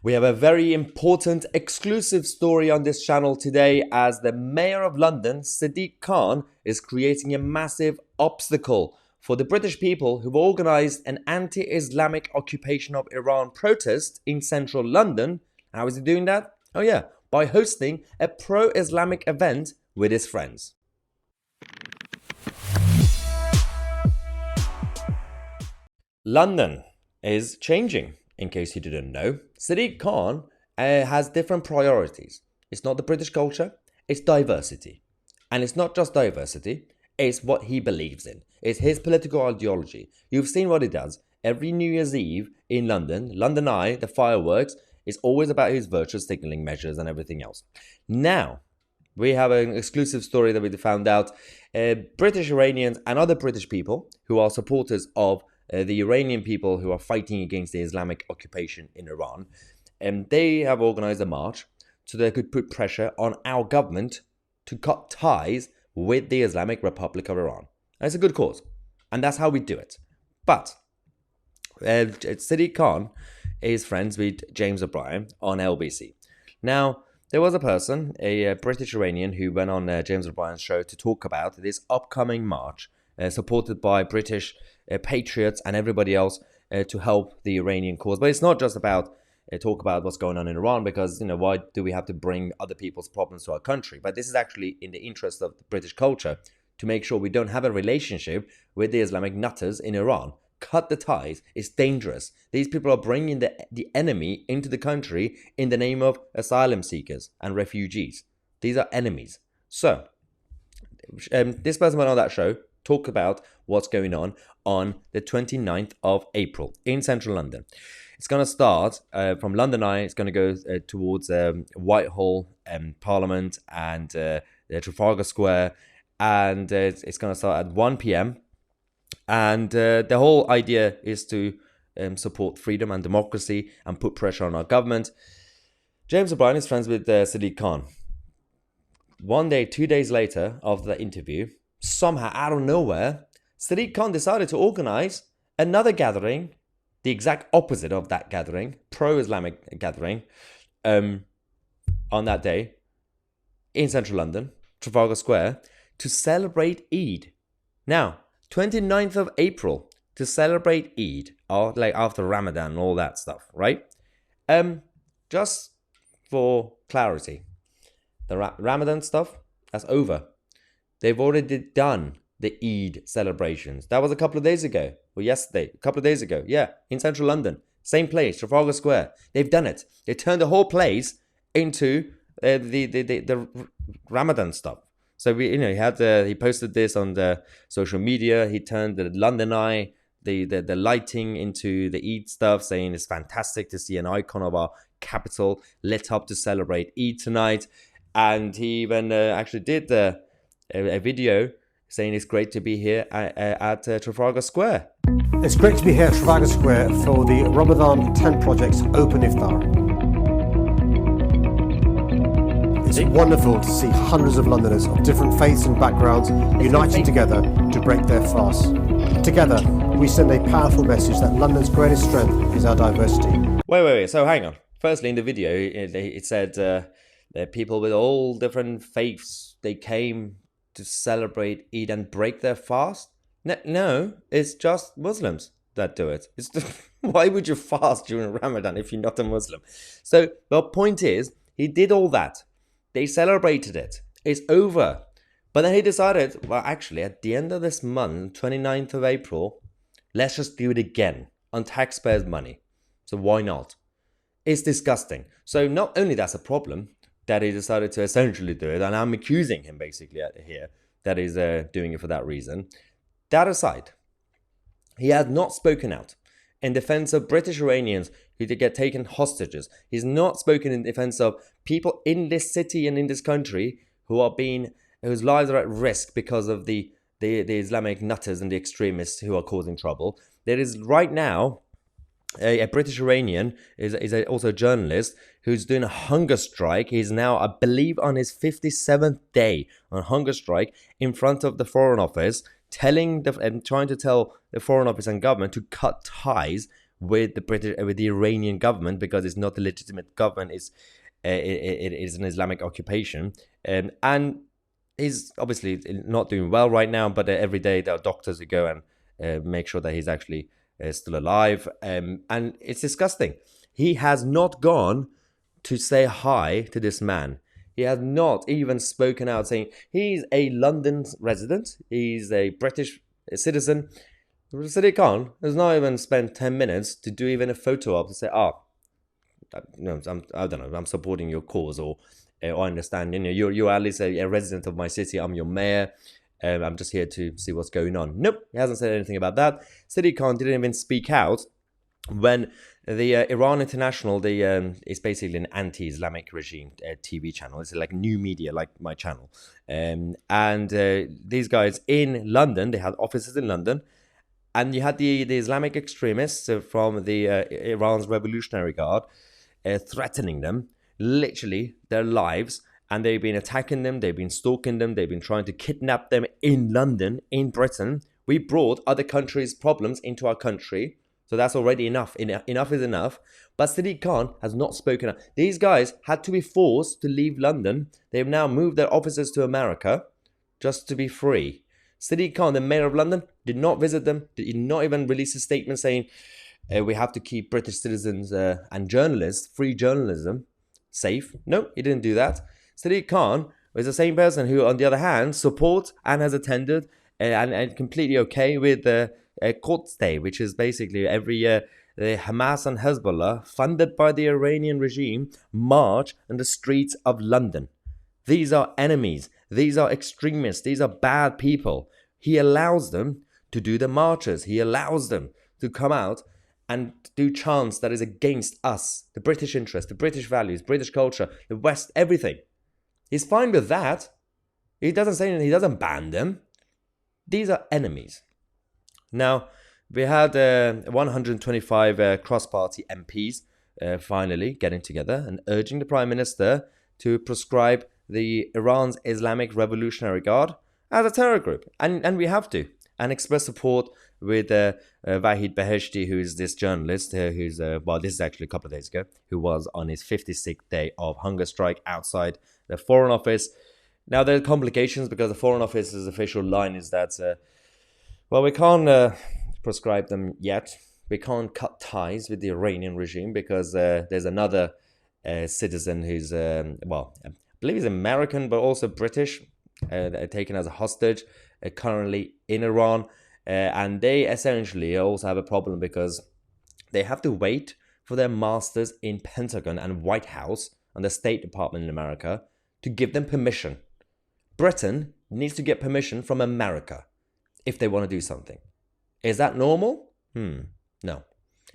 We have a very important exclusive story on this channel today as the Mayor of London, Sadiq Khan, is creating a massive obstacle for the British people who've organised an anti-Islamic occupation of Iran protest in central London. How is he doing that? Oh yeah, by hosting a pro-Islamic event with his friends. London is changing. In case you didn't know, Sadiq Khan has different priorities. It's not the British culture, it's diversity. And it's not just diversity, it's what he believes in. It's his political ideology. You've seen what he does. Every New Year's Eve in London, London Eye, the fireworks, is always about his virtue signaling measures and everything else. Now, we have an exclusive story that we found out. British Iranians and other British people who are supporters of the Iranian people who are fighting against the Islamic occupation in Iran, and they have organized a march so they could put pressure on our government to cut ties with the Islamic Republic of Iran. And it's a good cause, and that's how we do it. But Sadiq Khan is friends with James O'Brien on LBC. Now, there was a person, a British Iranian, who went on James O'Brien's show to talk about this upcoming march supported by British patriots and everybody else to help the Iranian cause. But it's not just about talk about what's going on in Iran, because, why do we have to bring other people's problems to our country? But this is actually in the interest of the British culture to make sure we don't have a relationship with the Islamic nutters in Iran. Cut the ties. It's dangerous. These people are bringing the enemy into the country in the name of asylum seekers and refugees. These are enemies. So, this person went on that show, talk about what's going on the 29th of April in central London. It's going to start from London Eye. It's going to go towards Whitehall, Parliament, and Trafalgar Square. And it's going to start at 1 p.m. And the whole idea is to support freedom and democracy and put pressure on our government. James O'Brien is friends with Sadiq Khan. 1 day, 2 days later, after that interview, somehow out of nowhere, Sadiq Khan decided to organize another gathering, the exact opposite of that gathering, pro-Islamic gathering, on that day in central London, Trafalgar Square, to celebrate Eid. Now, 29th of April, to celebrate Eid, or like after Ramadan and all that stuff, right? Just for clarity, the Ramadan stuff, that's over. They've already done the Eid celebrations. That was a couple of days ago, or yesterday, a couple of days ago. Yeah, in central London, same place, Trafalgar Square. They've done it. They turned the whole place into the Ramadan stuff. So he posted this on the social media. He turned the London Eye, the lighting into the Eid stuff, saying it's fantastic to see an icon of our capital lit up to celebrate Eid tonight. And he even actually did a video saying it's great to be here at Trafalgar Square. It's great to be here at Trafalgar Square for the Ramadan Tent Project's Open Iftar. It's wonderful to see hundreds of Londoners of different faiths and backgrounds uniting together to break their fast. Together, we send a powerful message that London's greatest strength is our diversity. Wait. So hang on. Firstly, in the video, it said that people with all different faiths, they came to celebrate Eid and break their fast. No, it's just Muslims that do it. Why would you fast during Ramadan if you're not a Muslim? So the point is, he did all that. They celebrated it. It's over. But then he decided, well, actually, at the end of this month, 29th of April, let's just do it again on taxpayers' money. So why not? It's disgusting. So not only that's a problem that he decided to essentially do it, and I'm accusing him basically here that he's doing it for that reason. That aside, he has not spoken out in defense of British Iranians who get taken hostages. He's not spoken in defense of people in this city and in this country whose lives are at risk because of the Islamic nutters and the extremists who are causing trouble. There is right now a British Iranian, is also a journalist, who's doing a hunger strike. He's now, I believe, on his 57th day on hunger strike in front of the Foreign Office, trying to tell the Foreign Office and government to cut ties with the Iranian government, because it's not a legitimate government. It is an Islamic occupation, and he's obviously not doing well right now. But every day there are doctors who go and make sure that he's actually still alive, and it's disgusting. He has not gone to say hi to this man. He has not even spoken out saying he's a London resident. He's a British citizen. Sadiq Khan has not even spent 10 minutes to do even a photo op to say, I don't know, I'm supporting your cause, or I understand, you're at least a resident of my city. I'm your mayor. I'm just here to see what's going on. Nope, he hasn't said anything about that. Sadiq Khan didn't even speak out when the Iran International, it's basically an anti-Islamic regime TV channel. It's like new media, like my channel. And these guys in London, they had offices in London, and you had the Islamic extremists from the Iran's Revolutionary Guard threatening them, literally their lives, and they've been attacking them, they've been stalking them, they've been trying to kidnap them in London, in Britain. We brought other countries' problems into our country. So that's already enough. Enough is enough. But Sadiq Khan has not spoken up. These guys had to be forced to leave London. They've now moved their offices to America just to be free. Sadiq Khan, the mayor of London, did not visit them. Did not even release a statement saying we have to keep British citizens and journalists, free journalism, safe. No, he didn't do that. Sadiq Khan is the same person who, on the other hand, supports and has attended and completely okay with Quds Day, which is basically every year the Hamas and Hezbollah, funded by the Iranian regime, march in the streets of London. These are enemies. These are extremists. These are bad people. He allows them to do the marches. He allows them to come out and do chants that is against us, the British interest, the British values, British culture, the West, everything. He's fine with that. He doesn't say anything. He doesn't ban them. These are enemies. Now, we had 125 cross-party MPs finally getting together and urging the Prime Minister to proscribe the Iran's Islamic Revolutionary Guard as a terror group. And we have to. And express support with Vahid Beheshti, who is this journalist, this is actually a couple of days ago, who was on his 56th day of hunger strike outside the Foreign Office. Now, there are complications because the Foreign Office's official line is that, we can't proscribe them yet. We can't cut ties with the Iranian regime because there's another citizen who's, I believe he's American, but also British, taken as a hostage, currently in Iran. And they essentially also have a problem because they have to wait for their masters in Pentagon and White House and the State Department in America to give them permission. Britain needs to get permission from America if they want to do something. Is that normal? No.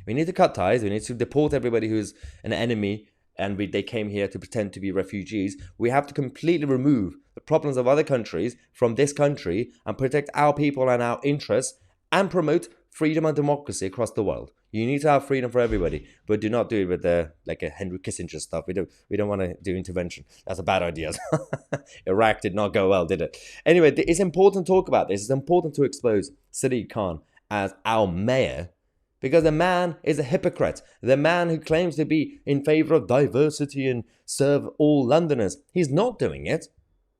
We need to cut ties. We need to deport everybody who's an enemy and they came here to pretend to be refugees. We have to completely remove the problems of other countries from this country and protect our people and our interests and promote freedom and democracy across the world. You need to have freedom for everybody, but do not do it with like a Henry Kissinger stuff. We don't want to do intervention. That's a bad idea. Iraq did not go well, did it? Anyway, it's important to talk about this. It's important to expose Sadiq Khan as our mayor, because the man is a hypocrite. The man who claims to be in favor of diversity and serve all Londoners, he's not doing it.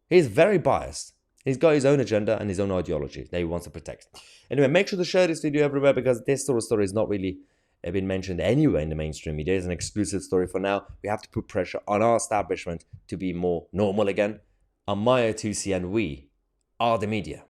He's very biased. He's got his own agenda and his own ideology that he wants to protect. Anyway, make sure to share this video everywhere because this sort of story has not really been mentioned anywhere in the mainstream media. It's an exclusive story for now. We have to put pressure on our establishment to be more normal again. I'm Mahyar, Tousi, and we are the media.